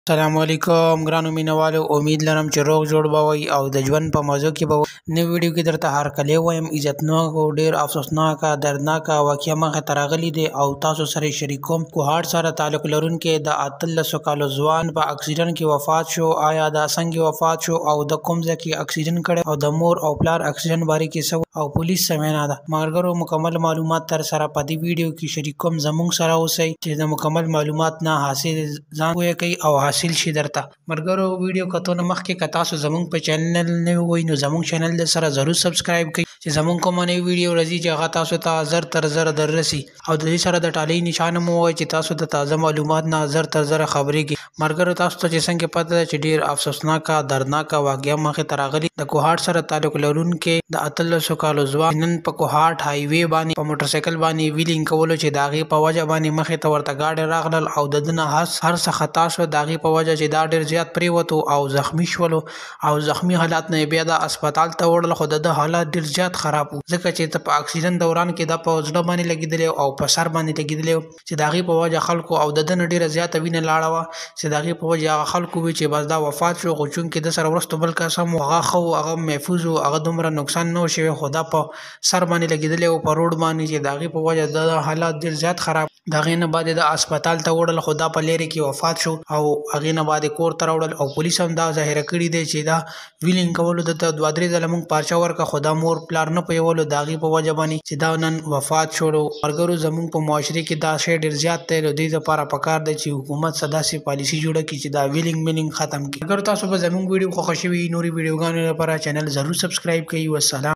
अस्सलामुअलैकुम ګرانو مینوالو، امید لرم چې روغ جوړ به وئ او د ژوند په مزو کې به نوې ویډیو کې درته هرکلی وایم. عزتناک او ډېر افسوسناکه دردناکه واقعه مخې ته راغلې دی او تاسو سره یې شریکوم. کوهاټ سره تعلق لرونکی د 18 کالو ځوان په اکسیډنټ کې وفات شو. آیا دا څنګه وفات شو او د کوم ځای کې اکسیډنټ کړی او د مور او پلار اکسیډنټ باره کې څه او پولیس څه وینا ده؟ ملګرو، مکمل معلومات تر سره په دې ویډیو کې شریکوم. زموږ سره اوسئ چې د مکمل معلومات نه حاصل ځان پوهه کوي او حاصل شي درته. مرګرو، ویډیو کتو نه مخکې که تاسو زموږ په چینل نوی وئ نو زموږ چینل د سره ضرور سبسکرایب کړئ چې زموږ کومه نوې ویډیو راځي چې هغه تاسو ته زر تر زر دررسي او د دې سره د ټالۍ نشان مو ووایئ چې تاسو د تازه معلومات نه زر تر زر خبرېږئ. مرګرو، تاسو ته چې څنګه پته ده چې ډېر افسوسناکه دردناکه واقعه مخې ته راغلې. د کوهاټ سره تعلق لرونکی د 18 کالو ځوان نن په کوهاټ هایوې باندې په موټرسایکل باندې ویلینګ کولو چې د هغې په وجه باندې مخې ته ورته ګاډي راغلل او د ده نه هر څه خطا شو. د هغې په وجه چې دا ډېر زیات پرېوتو او زخمی شولو او زخمی حالات نه بیا د اسپتال ته وړل، خو د ده حالات ډېر زیات خراب و ځکه چې په اکسیډنټ دوران کې دا په زړه باندې لګېدلی او په سر باندې لګېدلی چې د هغې په وجه خلکو او د ده نه ډېره زیاته وینه لاړه وه چې د هغې په وجه هغه خلکو وی چې بس دا وفات شو. خو چونکې د سره وروسته بل کس هم هغه ښه و، هغه محفوظ و، هغه دومره نقصان نه و شوی، خو دا په سر باندې لګېدلی و په روډ باندې چې د هغې په وجه د حالات ډېر زیات خراب. د هغې نه بعد د اسپتال ته وړل، خو دا په لرې کې وفات شو او هغې نه بعد کور ته راوړل او پولیس هم دا ظاهره کړي دی چې دا ویلینګ کولو دته 2-3 ځله موږ پارچه ورکړه، خو دا مور پلار نه پوهولو د هغې په وجه باندې چې دا نن وفات شولو. ملګرو، زموږ په معاشرې کې دا شی ډېر زیات دی. د دې لپاره پکار دی چې حکومت څه داسې پالیسي جوړه کړي چې دا ویلینګ ختم کړي. ملګرو، تاسو به زموږ ویډیو خوښه شوي نورې ویډیوګانو لپاره چینل ضرور سبسکرایب کړئ. والسلام.